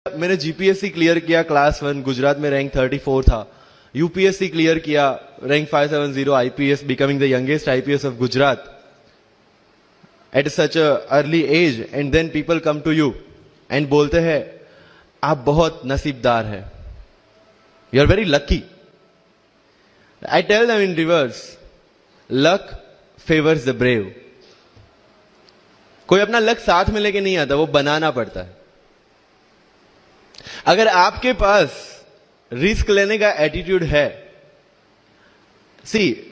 मैंने GPSC clear किया class 1 Gujarat में रैंक 34 था। यूपीएससी क्लियर किया rank 570 IPS becoming the youngest IPS of Gujarat at such a early age and then people come to you and बोलते हैं आप बहुत नसीबदार है, you are very lucky. I tell them in reverse, luck favours the brave. कोई अपना luck साथ में लेके नहीं आता, वो बनाना पड़ता है। अगर आपके पास रिस्क लेने का एटीट्यूड है,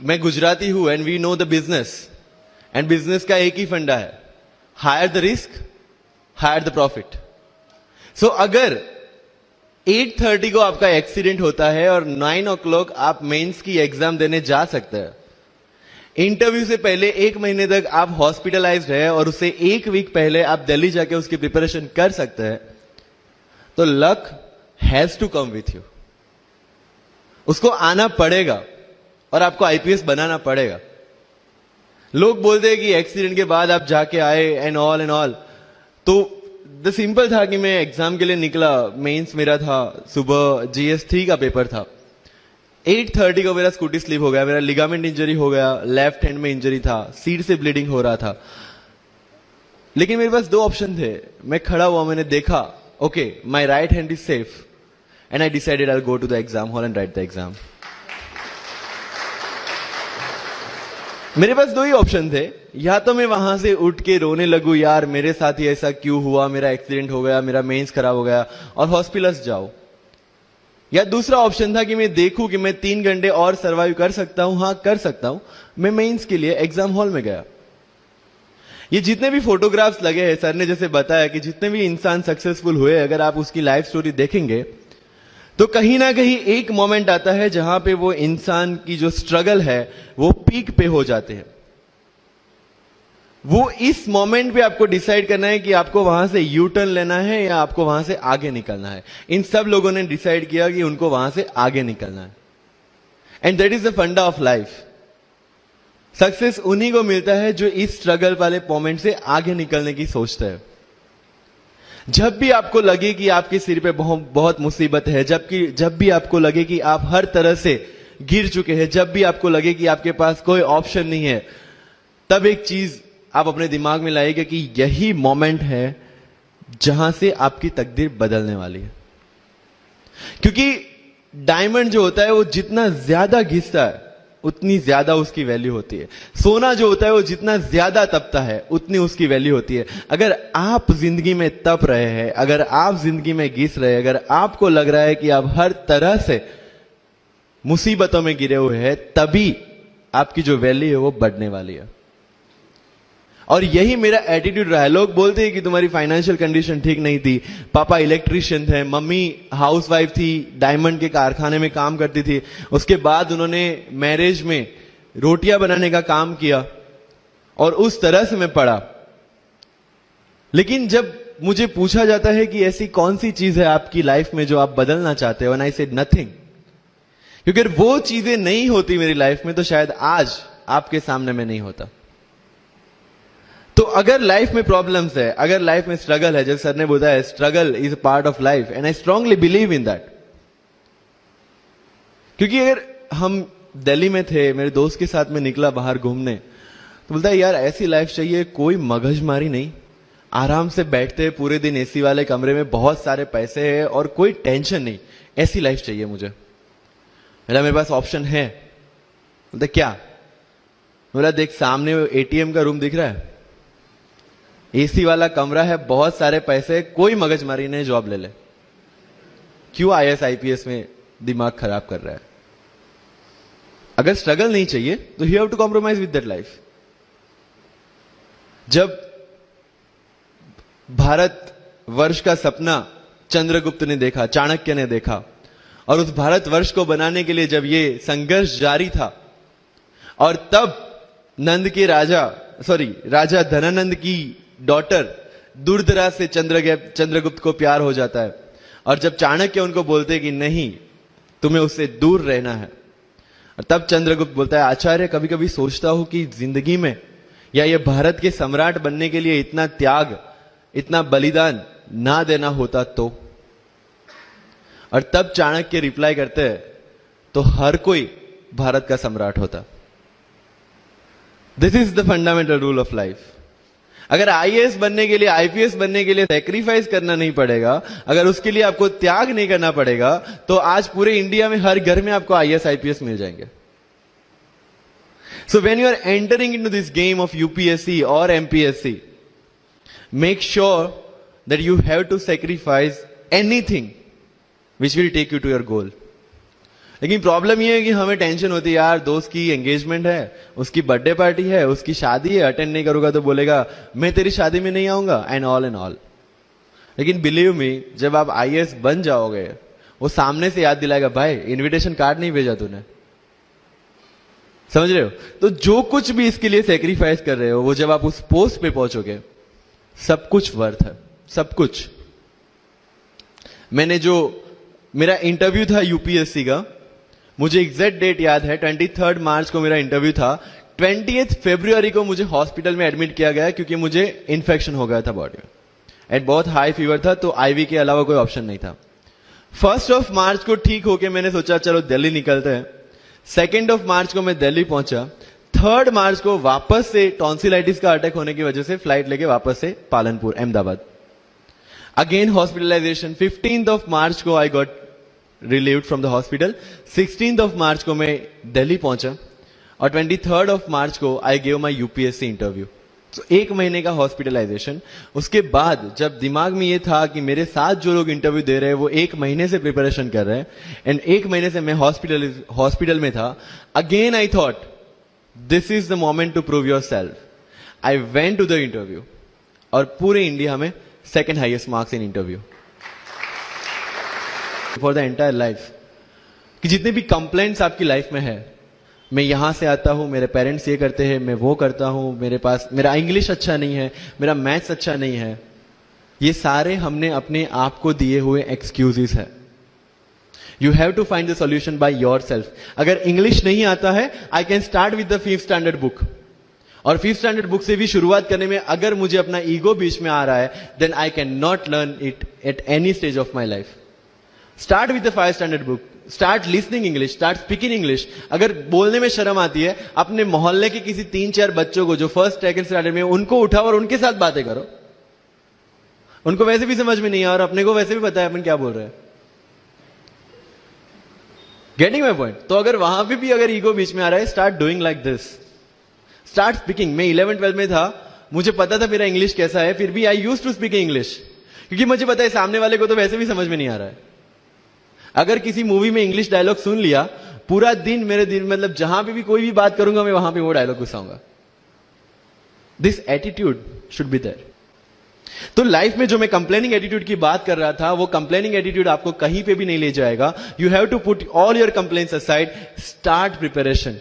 मैं गुजराती हूं and we know the business, and business का एक ही फंडा है, higher the risk higher the profit. So अगर 8:30 को आपका एक्सीडेंट होता है और 9 o'clock आप मेंस की एग्जाम देने जा सकते हैं, इंटरव्यू से पहले 1 महीने तक आप हॉस्पिटलाइज्ड है और उससे 1 वीक पहले आप दिल्ली जाके उसकी प्रिपरेशन कर सकते हैं, तो luck has to come with you. उसको आना पड़ेगा और आपको आईपीएस बनाना पड़ेगा। लोग बोलते हैं कि एक्सीडेंट के बाद आप जाके आए एंड ऑल, तो द सिंपल था कि मैं एग्जाम के लिए निकला, मेंस मेरा था, सुबह GS3 का पेपर था। 8:30 को मेरा स्कूटी स्लिप हो गया, मेरा लिगामेंट इंजरी हो गया, लेफ्ट हैंड में इंजरी था, सीट से ब्लीडिंग हो रहा था। लेकिन मेरे पास 2 ऑप्शन थे। मैं खड़ा हुआ, मैंने देखा okay, my right hand is safe, and I decided I'll go to the exam hall and write the exam. मेरे पास 2 ही ऑप्शन थे, या तो मैं वहां से उठ के रोने लगूं, यार मेरे साथ ही ऐसा क्यों हुआ, मेरा एक्सीडेंट हो गया, मेरा मेंस खराब हो गया, और हॉस्पिटल जाओ। या दूसरा ऑप्शन था कि मैं देखूं कि मैं 3 घंटे और सर्वाइव कर सकता हूं। हाँ, कर सकता हूं। मैं मेंस के लिए एग्जाम हॉल में गया। ये जितने भी फोटोग्राफ्स लगे हैं, सर ने जैसे बताया कि जितने भी इंसान सक्सेसफुल हुए, अगर आप उसकी लाइफ स्टोरी देखेंगे तो कहीं ना कहीं एक मोमेंट आता है जहां पे वो इंसान की जो स्ट्रगल है वो पीक पे हो जाते हैं। वो इस मोमेंट पे आपको डिसाइड करना है कि आपको वहां से यू टर्न लेना है या आपको वहां से आगे निकलना है। इन सब लोगों ने डिसाइड किया कि उनको वहां से आगे निकलना है, एंड दैट इज द फंडा ऑफ लाइफ। सक्सेस उन्हीं को मिलता है जो इस स्ट्रगल वाले मोमेंट से आगे निकलने की सोचता है। जब भी आपको लगे कि आपके सिर पे बहुत मुसीबत है, जब भी आपको लगे कि आप हर तरह से गिर चुके हैं, जब भी आपको लगे कि आपके पास कोई ऑप्शन नहीं है, तब एक चीज आप अपने दिमाग में लाइएगा कि यही मोमेंट है जहां से आपकी तकदीर बदलने वाली है। क्योंकि डायमंड जो होता है वो जितना ज्यादा घिसता है उतनी ज्यादा उसकी वैल्यू होती है। सोना जो होता है वो जितना ज्यादा तपता है उतनी उसकी वैल्यू होती है। अगर आप जिंदगी में तप रहे हैं, अगर आप जिंदगी में घिस रहे हैं, अगर आपको लग रहा है कि आप हर तरह से मुसीबतों में गिरे हुए हैं, तभी आपकी जो वैल्यू है वो बढ़ने वाली है। और यही मेरा एटीट्यूड रहा है। लोग बोलते हैं कि तुम्हारी फाइनेंशियल कंडीशन ठीक नहीं थी, पापा इलेक्ट्रिशियन थे, मम्मी हाउसवाइफ थी, डायमंड के कारखाने में काम करती थी, उसके बाद उन्होंने मैरिज में रोटियां बनाने का काम किया, और उस तरह से मैं पढ़ा। लेकिन जब मुझे पूछा जाता है कि ऐसी कौन सी चीज है आपकी लाइफ में जो आप बदलना चाहते हो, एंड आई सेड नथिंग। क्योंकि अगर वो चीजें नहीं होती मेरी लाइफ में तो शायद आज आपके सामने मैं नहीं होता। तो अगर लाइफ में प्रॉब्लम्स है, अगर लाइफ में स्ट्रगल है, जैसे सर ने बताया struggle is a part of life, and I strongly believe in that. क्योंकि अगर हम दिल्ली में थे, मेरे दोस्त के साथ में निकला बाहर घूमने, तो बोलता है यार ऐसी लाइफ चाहिए, कोई मगजमारी नहीं, आराम से बैठते हैं पूरे दिन एसी वाले कमरे में, बहुत सारे पैसे हैं और कोई टेंशन नहीं, ऐसी लाइफ चाहिए मुझे। मेरे पास ऑप्शन है। बोलता क्या? बोला देख सामने एटीएम का रूम दिख रहा है, एसी वाला कमरा है, बहुत सारे पैसे, कोई मगजमारी नहीं, जॉब ले ले। क्यों IAS IPS में दिमाग खराब कर रहा है? अगर स्ट्रगल नहीं चाहिए तो you have to compromise with that life. जब भारत वर्ष का सपना चंद्रगुप्त ने देखा, चाणक्य ने देखा, और उस भारत वर्ष को बनाने के लिए जब ये संघर्ष जारी था, और तब राजा धनानंद की डॉटर दूरदराज से चंद्रगुप्त को प्यार हो जाता है, और जब चाणक्य उनको बोलते कि नहीं तुम्हें उससे दूर रहना है, और तब चंद्रगुप्त बोलता है आचार्य कभी कभी सोचता हूं कि जिंदगी में या ये भारत के सम्राट बनने के लिए इतना त्याग, इतना बलिदान ना देना होता तो। और तब चाणक्य रिप्लाई करते हैं तो हर कोई भारत का सम्राट होता। This is the fundamental rule of life. अगर आईएएस बनने के लिए, आईपीएस बनने के लिए सैक्रिफाइस करना नहीं पड़ेगा, अगर उसके लिए आपको त्याग नहीं करना पड़ेगा, तो आज पूरे इंडिया में हर घर में आपको आईएएस आईपीएस मिल जाएंगे। So when you are entering into this game of UPSC or MPSC, make sure that you have to sacrifice anything which will take you to your goal. लेकिन प्रॉब्लम ये है कि हमें टेंशन होती है, यार दोस्त की एंगेजमेंट है, उसकी बर्थडे पार्टी है, उसकी शादी है, अटेंड नहीं करूंगा तो बोलेगा मैं तेरी शादी में नहीं आऊंगा, एंड ऑल। लेकिन बिलीव मी, जब आप आईएएस बन जाओगे, वो सामने से याद दिलाएगा, भाई इनविटेशन कार्ड नहीं भेजा तूने। समझ रहे हो? तो जो कुछ भी इसके लिए सेक्रीफाइस कर रहे हो, वो जब आप उस पोस्ट पे पहुंचोगे, सब कुछ वर्थ है, सब कुछ। मेरा इंटरव्यू था यूपीएससी का, मुझे एग्जैक्ट डेट याद है, 23 मार्च को मेरा इंटरव्यू था। 20 फरवरी को मुझे हॉस्पिटल में एडमिट किया गया क्योंकि मुझे इन्फेक्शन हो गया था बॉडी में, एंड बहुत हाई फीवर था, तो आईवी के अलावा कोई ऑप्शन नहीं था। 1 मार्च को ठीक होके मैंने सोचा चलो दिल्ली निकलते हैं। 2 मार्च को मैं दिल्ली पहुंचा। 3 मार्च को वापस से टॉन्सिलाइटिस का अटैक होने की वजह से फ्लाइट लेके वापस से पालनपुर, अहमदाबाद। Again hospitalization. 15 मार्च को I got relieved from the hospital. 16 मार्च को मैं दिल्ली पहुंचा और 23 मार्च को I gave my UPSC interview. तो 1 महीने का हॉस्पिटलाइजेशन। उसके बाद जब दिमाग में ये था कि मेरे साथ जो लोग इंटरव्यू दे रहे हैं वो 1 महीने से प्रिपरेशन कर रहे हैं, एंड 1 महीने से मैं हॉस्पिटल में था, again I thought this is the moment to prove yourself. I went to the interview और पूरे इंडिया में 2nd highest marks in interview for the entire life. कि जितने भी कंप्लेंट्स आपकी लाइफ में है, मैं यहां से आता हूं, मेरे पेरेंट्स ये करते हैं, मैं वो करता हूं, मेरा इंग्लिश अच्छा नहीं है, मेरा मैथ्स अच्छा नहीं है, ये सारे हमने अपने आप को दिए हुए एक्सक्यूजेस है। You have to find the solution by yourself. अगर इंग्लिश नहीं आता है, I can start with the 5th standard book, और 5th स्टैंडर्ड बुक से भी शुरुआत करने में अगर मुझे अपना ईगो बीच में आ रहा है, then I can not learn it at any stage of my life. Start with the 5th standard book, start listening English, start speaking English. अगर बोलने में शर्म आती है, अपने मोहल्ले के किसी 3-4 बच्चों को जो 1st 2nd स्टैंडर्ड में, उनको उठाओ और उनके साथ बातें करो। उनको वैसे भी समझ में नहीं आ, और अपने को वैसे भी पता है अपन क्या बोल रहे हैं। Getting my point? तो अगर वहां पे भी अगर ईगो बीच में आ रहा है, start doing like this, start speaking. मैं 11th-12th में था, मुझे पता था मेरा इंग्लिश कैसा है, फिर भी I used to speak English, क्योंकि मुझे पता है सामने वाले को तो वैसे भी समझ में नहीं आ रहा है। अगर किसी मूवी में इंग्लिश डायलॉग सुन लिया, पूरा दिन मेरे दिन, मतलब जहां पे भी कोई भी बात करूंगा, मैं वहां पे वो डायलॉग घुसाऊंगा। This attitude should be there. तो लाइफ में जो मैं कंप्लेनिंग एटीट्यूड की बात कर रहा था, वो कंप्लेनिंग एटीट्यूड आपको कहीं पे भी नहीं ले जाएगा। You have to put all your complaints aside, start preparation.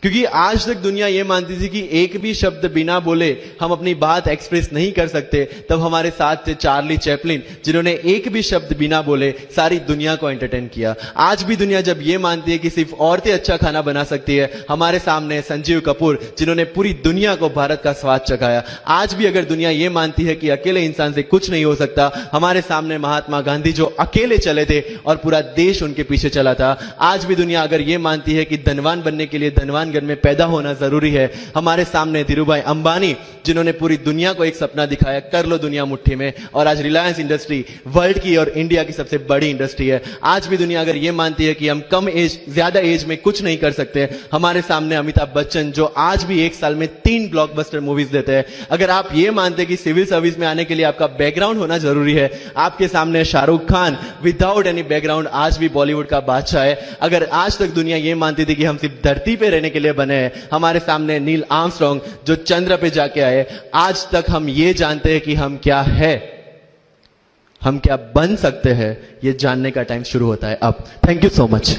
क्योंकि आज तक दुनिया यह मानती थी कि एक भी शब्द बिना बोले हम अपनी बात एक्सप्रेस नहीं कर सकते। तब हमारे साथ थे चार्ली चैपलिन, जिन्होंने एक भी शब्द बिना बोले सारी दुनिया को एंटरटेन किया। आज भी दुनिया जब यह मानती है कि सिर्फ औरतें अच्छा खाना बना सकती है, हमारे सामने संजीव कपूर, जिन्होंने पूरी दुनिया को भारत का स्वाद चखाया। आज भी अगर दुनिया यह मानती है कि अकेले इंसान से कुछ नहीं हो सकता, हमारे सामने महात्मा गांधी, जो अकेले चले थे और पूरा देश उनके पीछे चला था। आज भी दुनिया अगर यह मानती है कि धनवान बनने के लिए धनवान घर में पैदा होना जरूरी है, हमारे सामने धीरूभाई अंबानी, जिन्होंने पूरी दुनिया को एक सपना दिखाया, कर लो दुनिया मुट्ठी में, और आज रिलायंस इंडस्ट्री वर्ल्ड की और इंडिया की सबसे बड़ी इंडस्ट्री है। आज भी दुनिया अगर यह मानती है कि हम कम एज, ज्यादा एज में कुछ नहीं कर सकते, हमारे सामने अमिताभ बच्चन, जो आज भी एक साल में 3 ब्लॉकबस्टर मूवीज देते हैं। अगर आप ये मानते हैं कि सिविल सर्विस में आने के लिए आपका बैकग्राउंड होना जरूरी है, आपके सामने Shahrukh Khan without any background आज भी बॉलीवुड का बादशाह है। अगर आज तक दुनिया ये मानती थी कि हम सिर्फ धरती पे रहने के लिए बने हैं, हमारे सामने नील आर्मस्ट्रॉन्ग, जो चंद्र पे जाके आए, आज तक हम ये जानते हैं कि हम क्या है, हम क्या बन सकते हैं, ये जानने का टाइम शुरू होता है अब। Thank you so much.